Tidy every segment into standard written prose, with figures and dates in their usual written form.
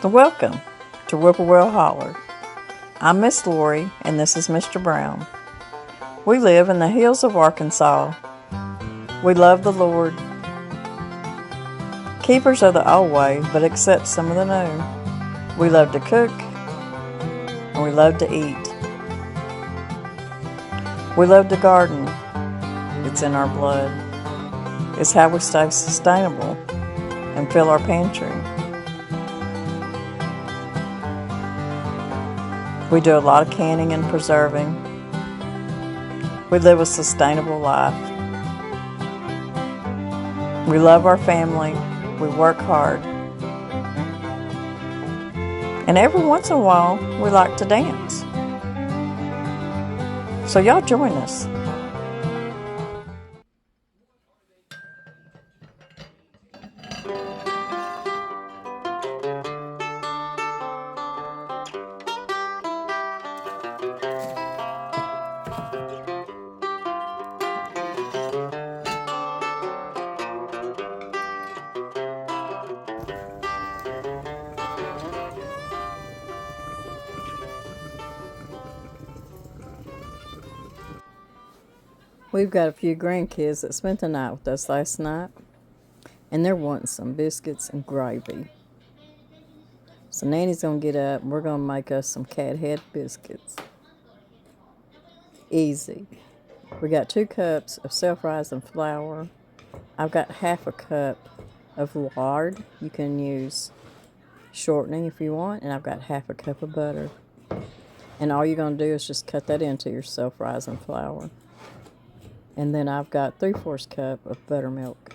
Welcome to Whippoorwill Holler. I'm Miss Lori and this is Mr. Brown. We live in the hills of Arkansas. We love the Lord. Keepers of the old way, but accept some of the new. We love to cook and we love to eat. We love to garden. It's in our blood. It's how we stay sustainable and fill our pantry. We do a lot of canning and preserving. We live a sustainable life. We love our family. We work hard. And every once in a while, we like to dance. So y'all join us. We've got a few grandkids that spent the night with us last night, and they're wanting some biscuits and gravy. So Nanny's going to get up, and we're going to make us some cathead biscuits. Easy. We got 2 cups of self-rising flour. I've got half a cup of lard. You can use shortening if you want, and I've got half a cup of butter. And all you're going to do is just cut that into your self-rising flour. And then I've got 3/4 cup of buttermilk.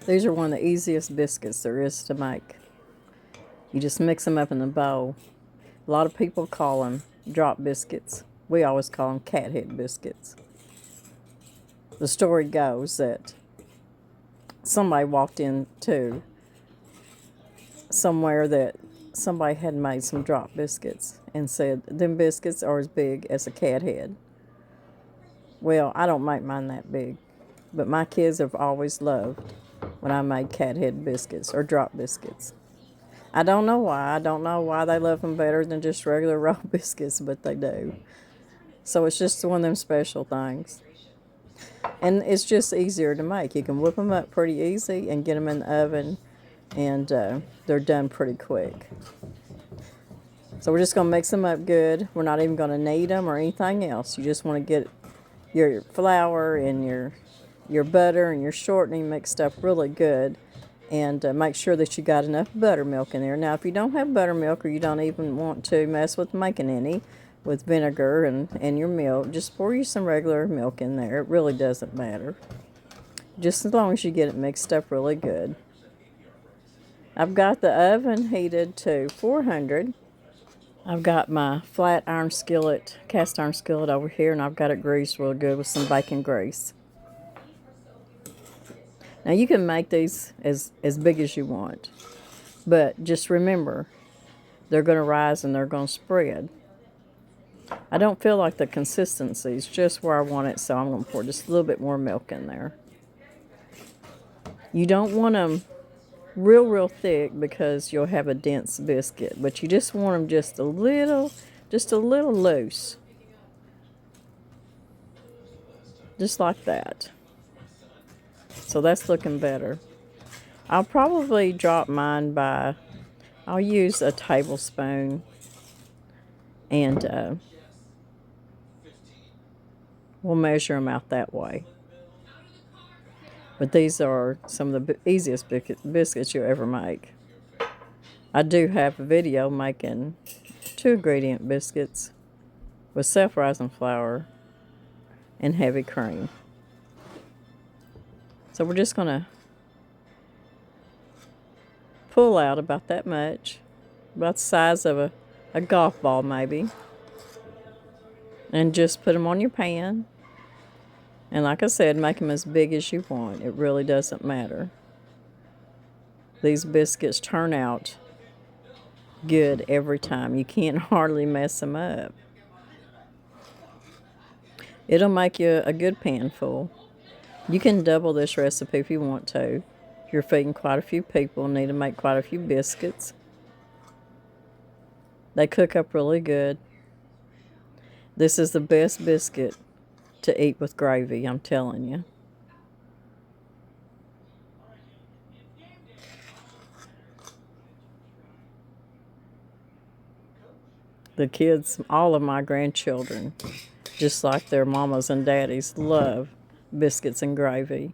These are one of the easiest biscuits there is to make. You just mix them up in a bowl. A lot of people call them drop biscuits. We always call them cathead biscuits. The story goes that somebody walked into somewhere that somebody had made some drop biscuits and said, them biscuits are as big as a cat head. Well, I don't make mine that big, but my kids have always loved when I made cat head biscuits or drop biscuits. I don't know why. I don't know why they love them better than just regular raw biscuits, but they do. So it's just one of them special things. And it's just easier to make. You can whip them up pretty easy and get them in the oven, and they're done pretty quick. So we're just going to mix them up good. We're not even going to knead them or anything else. You just want to get your flour and your butter and your shortening mixed up really good, and make sure that you got enough buttermilk in there. Now, if you don't have buttermilk or you don't even want to mess with making any with vinegar and your milk, just pour you some regular milk in there. It really doesn't matter, just as long as you get it mixed up really good. I've got the oven heated to 400. I've got my flat iron skillet, cast iron skillet over here, and I've got it greased real good with some bacon grease. Now you can make these as big as you want, but just remember, they're going to rise and they're going to spread. I don't feel like the consistency is just where I want it, so I'm going to pour just a little bit more milk in there. You don't want them real thick because you'll have a dense biscuit, but you just want them just a little loose. Just like that. So that's looking better. I'll probably drop mine by, I'll use a tablespoon, and we'll measure them out that way. But these are some of the easiest biscuits you'll ever make. I do have a video making 2-ingredient biscuits with self-rising flour and heavy cream. So we're just going to pull out about that much, about the size of a golf ball maybe, and just put them on your pan. And like I said, make them as big as you want. It really doesn't matter. These biscuits turn out good every time. You can't hardly mess them up. It'll make you a good pan full. You can double this recipe if you want to. you're feeding quite a few people, need to make quite a few biscuits. They cook up really good. This is the best biscuit to eat with gravy, I'm telling you. The kids, all of my grandchildren, just like their mamas and daddies, love biscuits and gravy.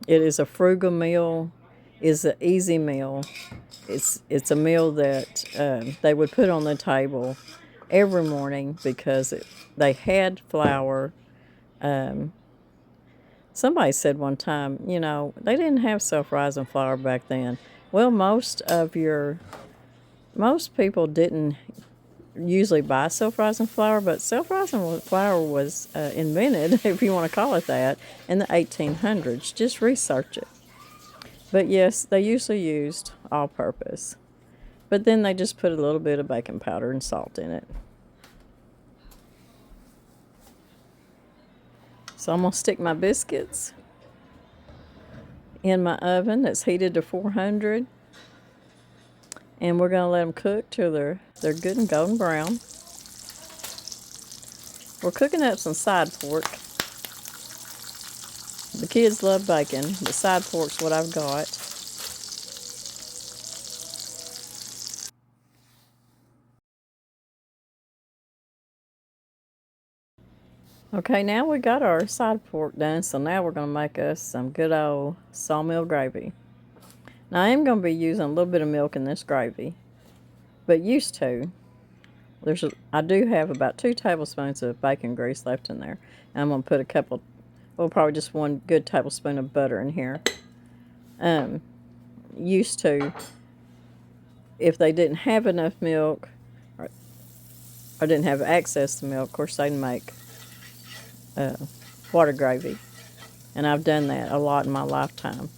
It is a frugal meal. It's an easy meal. It's a meal that they would put on the table every morning because they had flour. Somebody said one time, they didn't have self-rising flour back then. Well, most people didn't usually buy self-rising flour, but self-rising flour was invented, if you want to call it that, in the 1800s. Just research it. But yes, they usually used all-purpose. But then they just put a little bit of baking powder and salt in it. So I'm going to stick my biscuits in my oven that's heated to 400. And we're going to let them cook till they're good and golden brown. We're cooking up some side pork. The kids love bacon, but side pork's what I've got. Okay, now we got our side pork done, so now we're going to make us some good old sawmill gravy. Now I am going to be using a little bit of milk in this gravy, but used to. I do have about 2 tablespoons of bacon grease left in there. And I'm going to put probably just 1 good tablespoon of butter in here. Used to, if they didn't have enough milk or didn't have access to milk, of course they'd make water gravy. And I've done that a lot in my lifetime.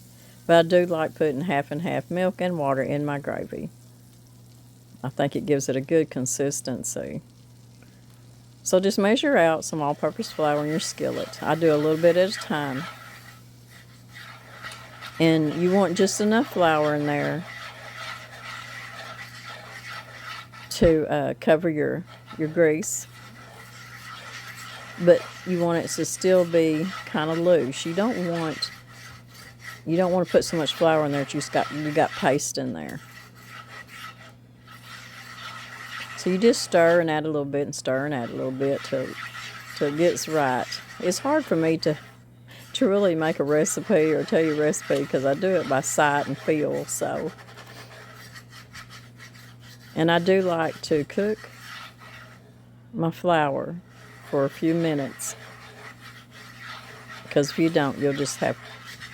But I do like putting half and half milk and water in my gravy. I think it gives it a good consistency. So just measure out some all-purpose flour in your skillet. I do a little bit at a time. And you want just enough flour in there to cover your grease. But you want it to still be kind of loose. You don't want to put so much flour in there that you got paste in there. So you just stir and add a little bit and stir and add a little bit till it gets right. It's hard for me to really make a recipe or tell you a recipe because I do it by sight and feel. So, and I do like to cook my flour for a few minutes because if you don't, you'll just have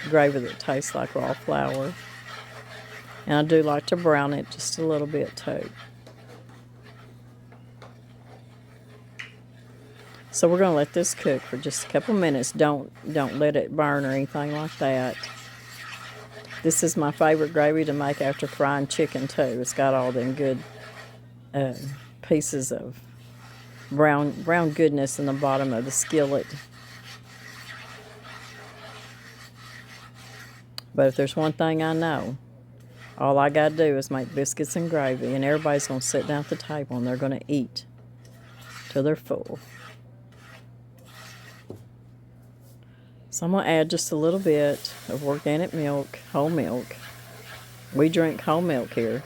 gravy that tastes like raw flour. And I do like to brown it just a little bit too. So we're going to let this cook for just a couple minutes. Don't let it burn or anything like that. This is my favorite gravy to make after frying chicken too. It's got all them good pieces of brown goodness in the bottom of the skillet. But if there's one thing I know, all I got to do is make biscuits and gravy, and everybody's going to sit down at the table and they're going to eat till they're full. So I'm going to add just a little bit of organic milk, whole milk. We drink whole milk here.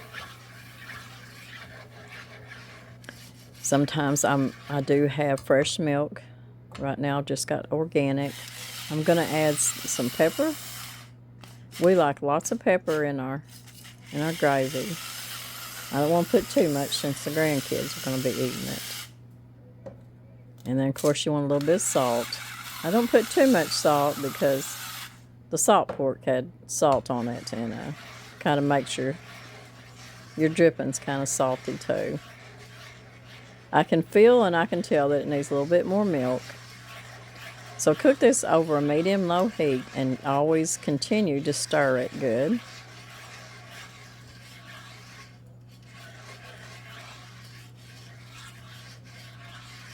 Sometimes I do have fresh milk. Right now I've just got organic. I'm going to add some pepper. We like lots of pepper in our gravy. I don't want to put too much since the grandkids are going to be eating it. And then of course you want a little bit of salt. I don't put too much salt because the salt pork had salt on it, and kind of makes your drippings kind of salty too. I can feel and I can tell that it needs a little bit more milk. So cook this over a medium-low heat and always continue to stir it good.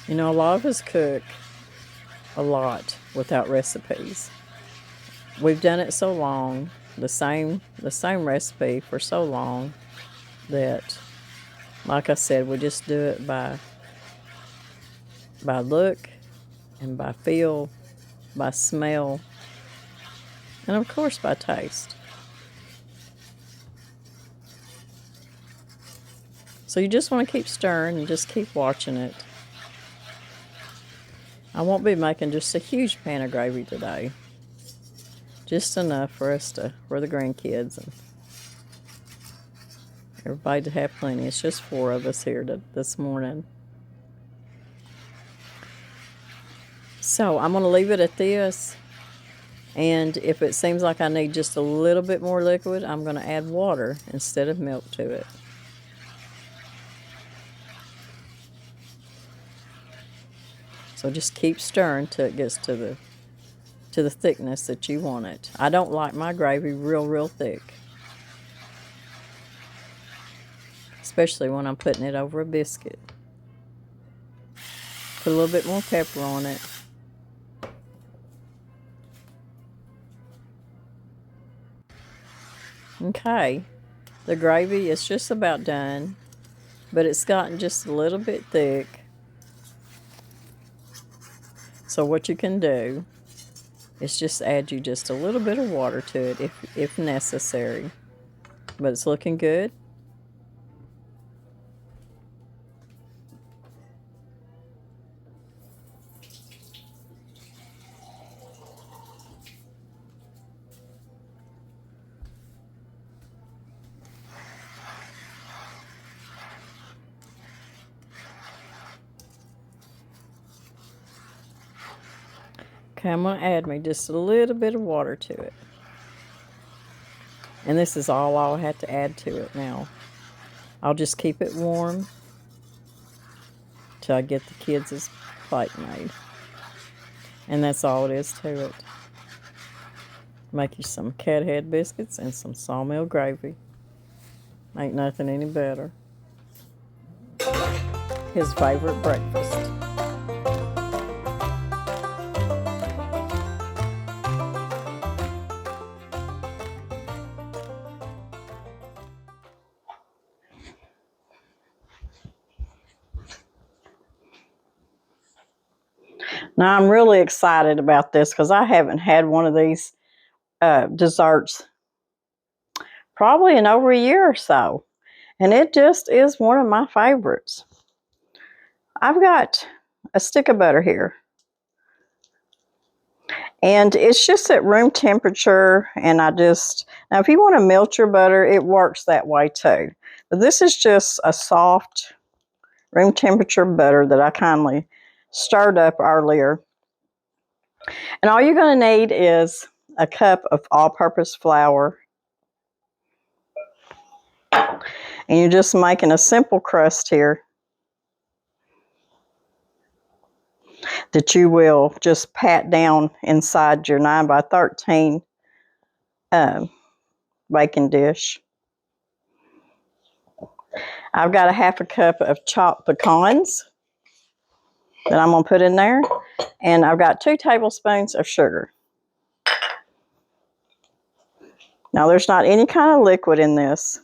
You know, a lot of us cook a lot without recipes. we've done it so long, the same recipe for so long, that, like I said, we just do it by look and by feel, by smell, and of course by taste. So you just want to keep stirring and just keep watching it. I won't be making just a huge pan of gravy today. Just enough for the grandkids and everybody to have plenty. It's just 4 of us here this morning. So I'm going to leave it at this. And if it seems like I need just a little bit more liquid, I'm going to add water instead of milk to it. So just keep stirring till it gets to the thickness that you want it. I don't like my gravy real thick, especially when I'm putting it over a biscuit. Put a little bit more pepper on it. Okay, the gravy is just about done, but it's gotten just a little bit thick. So what you can do is just add you just a little bit of water to it if necessary. But it's looking good. Okay, I'm going to add me just a little bit of water to it. And this is all I'll have to add to it now. I'll just keep it warm till I get the kids' plate made. And that's all it is to it. Make you some cathead biscuits and some Sawmill gravy. Ain't nothing any better. His favorite breakfast. Now, I'm really excited about this because I haven't had one of these desserts probably in over a year or so. And it just is one of my favorites. I've got a stick of butter here. And it's just at room temperature. And now if you want to melt your butter, it works that way too. But this is just a soft room temperature butter that I kindly stirred up earlier. And all you're going to need is a cup of all-purpose flour. And you're just making a simple crust here that you will just pat down inside your 9 by 13 baking dish. I've got a half a cup of chopped pecans that I'm going to put in there. And I've got 2 tablespoons of sugar. Now, there's not any kind of liquid in this.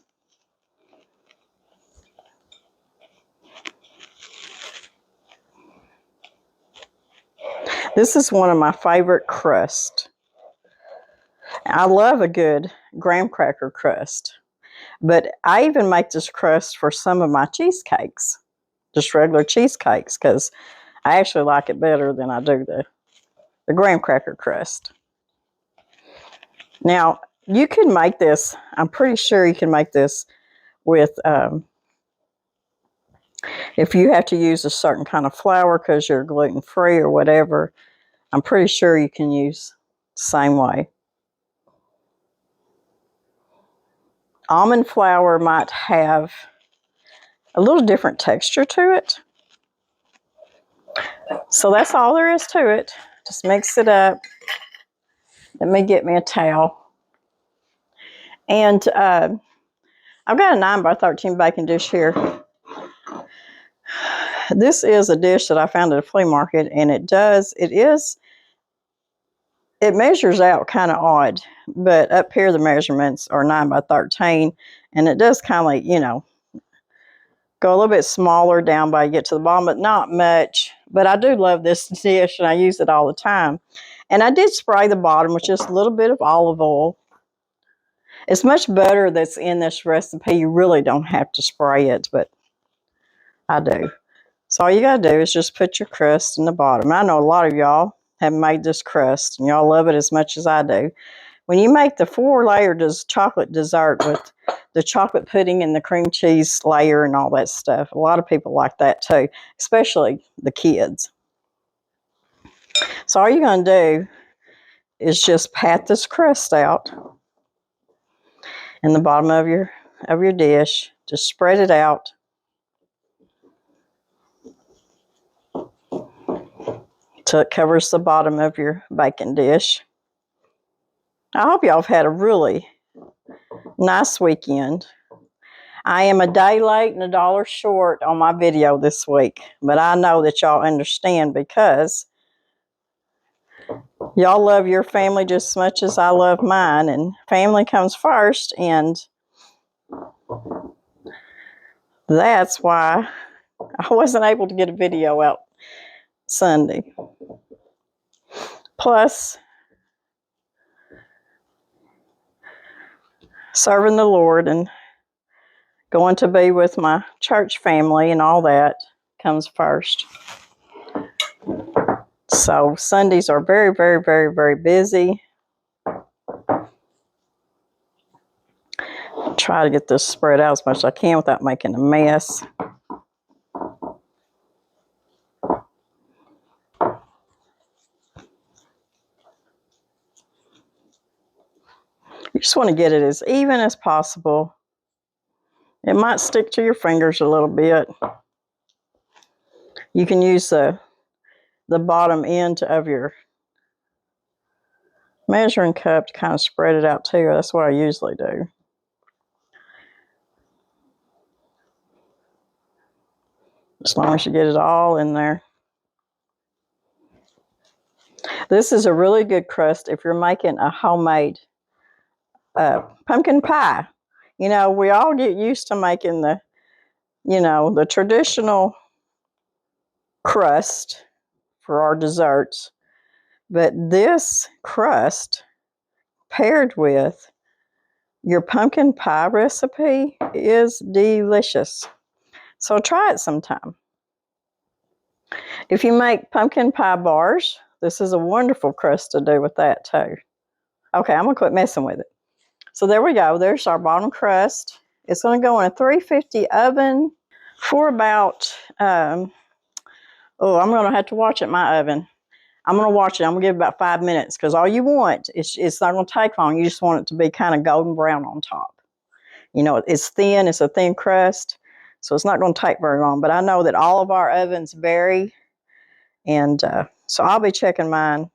This is one of my favorite crusts. I love a good graham cracker crust. But I even make this crust for some of my cheesecakes. Just regular cheesecakes, because I actually like it better than I do the graham cracker crust. Now, you can make this, I'm pretty sure you can make this with, if you have to use a certain kind of flour because you're gluten-free or whatever, I'm pretty sure you can use the same way. Almond flour might have a little different texture to it. So that's all there is to it. Just mix it up. Let me get me a towel. And I've got a 9 by 13 baking dish here. This is a dish that I found at a flea market, and it is it measures out kind of odd, but up here the measurements are 9 by 13, and it does kind of, you know, go a little bit smaller down by you get to the bottom, but not much. But I do love this dish, and I use it all the time. And I did spray the bottom with just a little bit of olive oil. It's much butter that's in this recipe. You really don't have to spray it, but I do. So all you got to do is just put your crust in the bottom. I know a lot of y'all have made this crust, and y'all love it as much as I do. When you make the 4-layer chocolate dessert with the chocolate pudding and the cream cheese layer and all that stuff, a lot of people like that too, especially the kids. So all you're going to do is just pat this crust out in the bottom of your dish. Just spread it out. Till it covers the bottom of your baking dish. I hope y'all have had a really nice weekend. I am a day late and $1 short on my video this week, but I know that y'all understand because y'all love your family just as much as I love mine, and family comes first, and that's why I wasn't able to get a video out Sunday. Plus, serving the Lord and going to be with my church family and all that comes first. So Sundays are very, very, very, very busy. Try to get this spread out as much as I can without making a mess. You just want to get it as even as possible. It might stick to your fingers a little bit. You can use the bottom end of your measuring cup to kind of spread it out too. That's what I usually do. As long as you get it all in there. This is a really good crust if you're making a homemade pumpkin pie. You know, we all get used to making the traditional crust for our desserts. But this crust paired with your pumpkin pie recipe is delicious. So try it sometime. If you make pumpkin pie bars, this is a wonderful crust to do with that too. Okay, I'm going to quit messing with it. So there we go. There's our bottom crust. It's going to go in a 350 oven for about, I'm going to have to watch it, my oven. I'm going to watch it. I'm going to give it about 5 minutes because all you want, it's not going to take long. You just want it to be kind of golden brown on top. You know, it's thin. It's a thin crust. So it's not going to take very long. But I know that all of our ovens vary. And so I'll be checking mine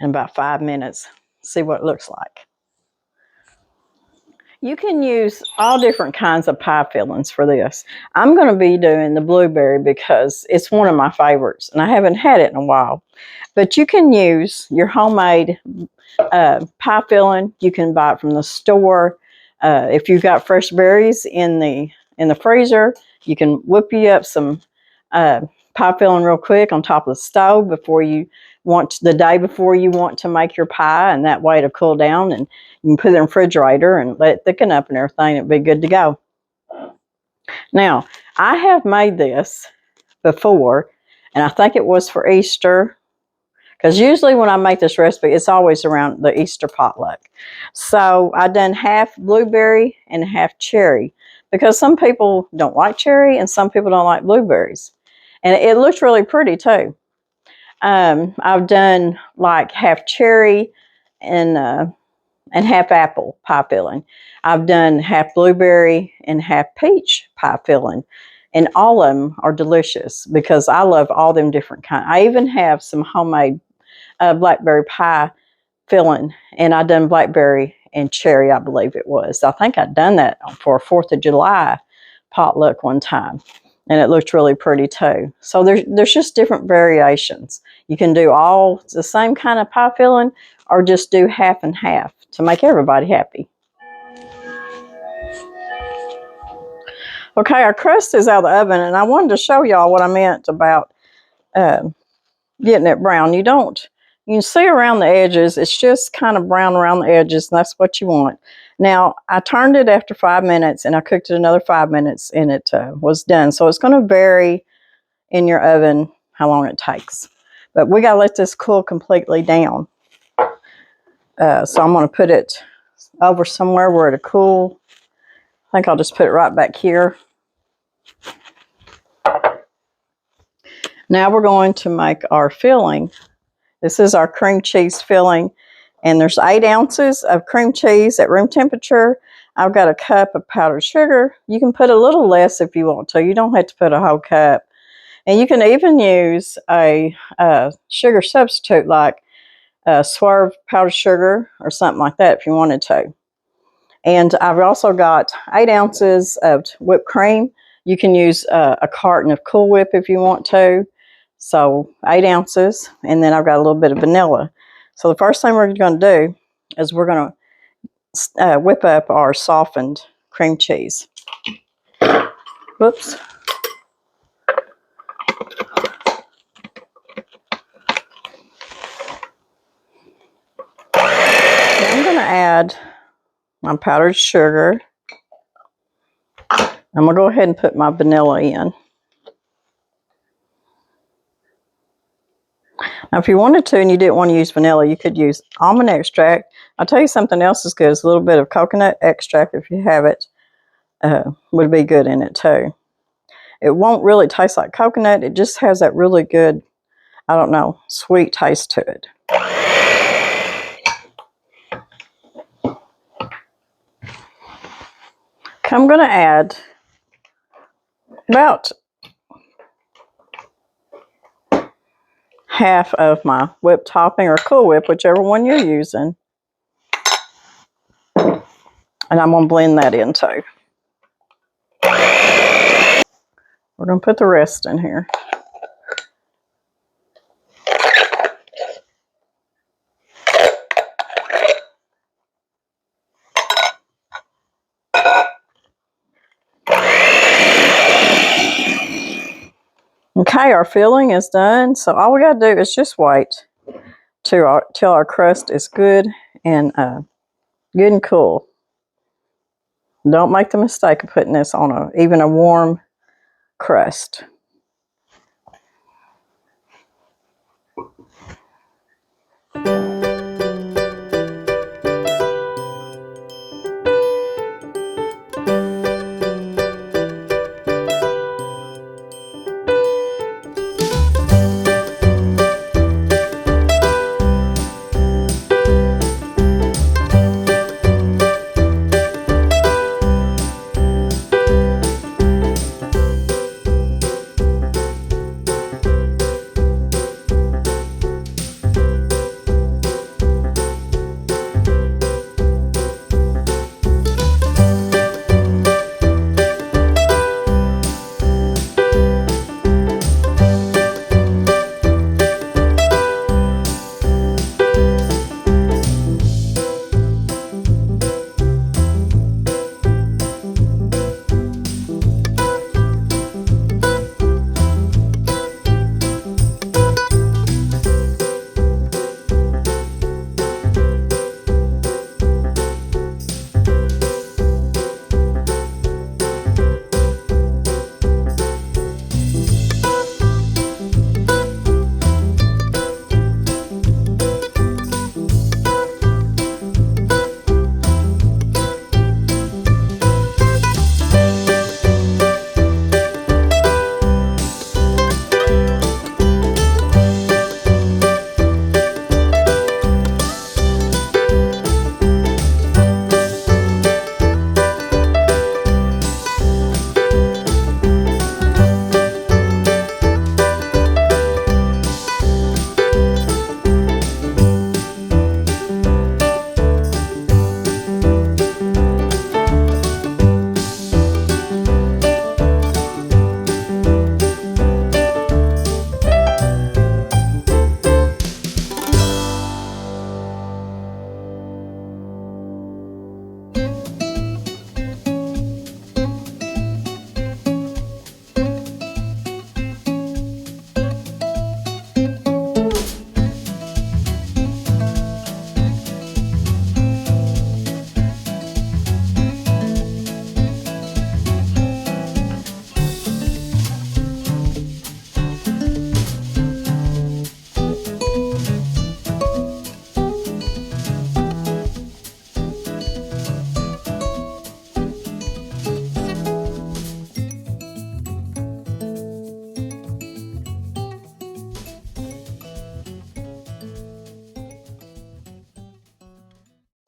in about 5 minutes. See what it looks like. You can use all different kinds of pie fillings for this. I'm going to be doing the blueberry because it's one of my favorites, and I haven't had it in a while. But you can use your homemade pie filling. You can buy it from the store. If you've got fresh berries in the freezer, you can whip you up some pie filling real quick on top of the stove the day before you want to make your pie, and that way it'll cool down, and you can put it in the refrigerator and let it thicken up and everything. It'll be good to go. Now, I have made this before, and I think it was for Easter, because usually when I make this recipe, it's always around the Easter potluck. So I done half blueberry and half cherry, because some people don't like cherry and some people don't like blueberries. And it looks really pretty too. I've done like half cherry and half apple pie filling. I've done half blueberry and half peach pie filling. And all of them are delicious because I love all them different kinds. I even have some homemade blackberry pie filling, and I done blackberry and cherry, I believe it was. I think I'd done that for 4th of July potluck one time. and it looked really pretty too. So there's just different variations. You can do all the same kind of pie filling, or just do half and half to make everybody happy. Okay, our crust is out of the oven, and I wanted to show y'all what I meant about getting it brown. You can see around the edges, it's just kind of brown around the edges, and that's what you want. Now, I turned it after 5 minutes, and I cooked it another 5 minutes, and it was done. So it's going to vary in your oven how long it takes. But we got to let this cool completely down. So I'm going to put it over somewhere where it'll cool. I think I'll just put it right back here. Now we're going to make our filling. This is our cream cheese filling, and there's 8 ounces of cream cheese at room temperature. I've got a cup of powdered sugar. You can put a little less if you want to. You don't have to put a whole cup. And you can even use a sugar substitute like Swerve powdered sugar or something like that if you wanted to. And I've also got 8 ounces of whipped cream. You can use a carton of Cool Whip if you want to. So 8 ounces. And then I've got a little bit of vanilla. So the first thing we're going to do is we're going to whip up our softened cream cheese. Whoops. Now I'm going to add my powdered sugar. I'm going to go ahead and put my vanilla in. Now, if you wanted to and you didn't want to use vanilla, you could use almond extract. I'll tell you something else is good. It's a little bit of coconut extract, if you have it, would be good in it too. It won't really taste like coconut. It just has that really good, I don't know, sweet taste to it. Okay, I'm going to add about half of my whipped topping or Cool Whip, whichever one you're using. And I'm going to blend that in too. We're going to put the rest in here. Okay, our filling is done. So all we got to do is just wait till our crust is good and cool. Don't make the mistake of putting this on even a warm crust.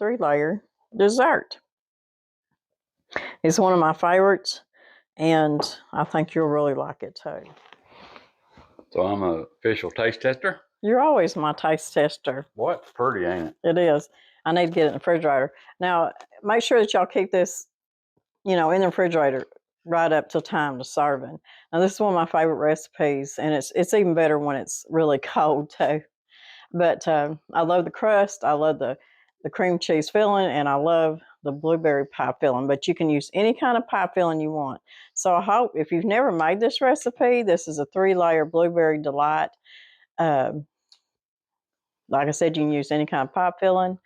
3-layer dessert. It's one of my favorites, and I think you'll really like it too. So I'm an official taste tester? You're always my taste tester. Boy, it's pretty, ain't it? It is. I need to get it in the refrigerator. Now, make sure that y'all keep this, in the refrigerator right up till time to serving. Now, this is one of my favorite recipes, and it's even better when it's really cold too. But I love the crust. I love the cream cheese filling, and I love the blueberry pie filling. But you can use any kind of pie filling you want. So I hope if you've never made this recipe, this is a 3-layer blueberry delight. Like I said, you can use any kind of pie filling.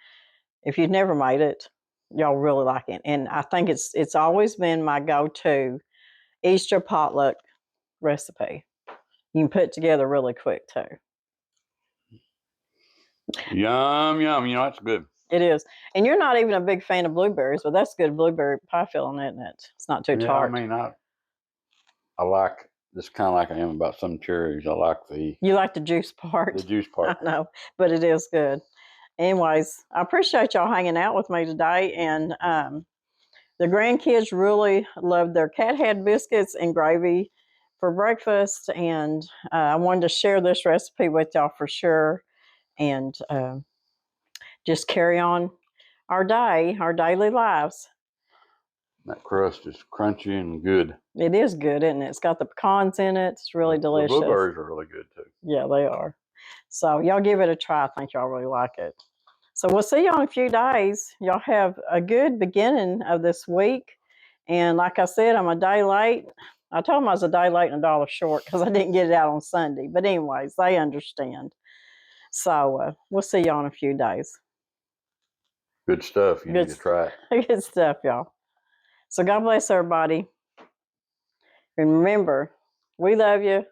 If you've never made it, y'all really like it. And I think it's always been my go-to Easter potluck recipe. You can put it together really quick too. Yum, yum. That's good. It is. And you're not even a big fan of blueberries, but that's good blueberry pie filling, isn't it? It's not too tart. I like this kind of like I am about some cherries. I like You like the juice part? The juice part. I know, but it is good. Anyways, I appreciate y'all hanging out with me today. And the grandkids really loved their cathead biscuits and gravy for breakfast. And I wanted to share this recipe with y'all for sure. And just carry on our daily lives. That crust is crunchy and good. It is good, isn't it? It's got the pecans in it. It's really delicious. The blueberries are really good too. Yeah, they are. So y'all give it a try. I think y'all really like it. So we'll see y'all in a few days. Y'all have a good beginning of this week. And like I said, I'm a day late. I told them I was a day late and $1 short because I didn't get it out on Sunday. But anyways, they understand. So we'll see y'all in a few days. Good stuff. You need to try it. Good stuff, y'all. So God bless everybody. And remember, we love you.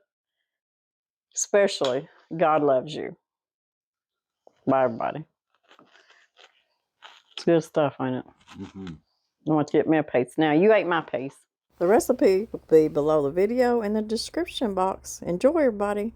Especially, God loves you. Bye, everybody. It's good stuff, ain't it? Mm-hmm. I want to get me a piece. Now, you ate my piece. The recipe will be below the video in the description box. Enjoy, everybody.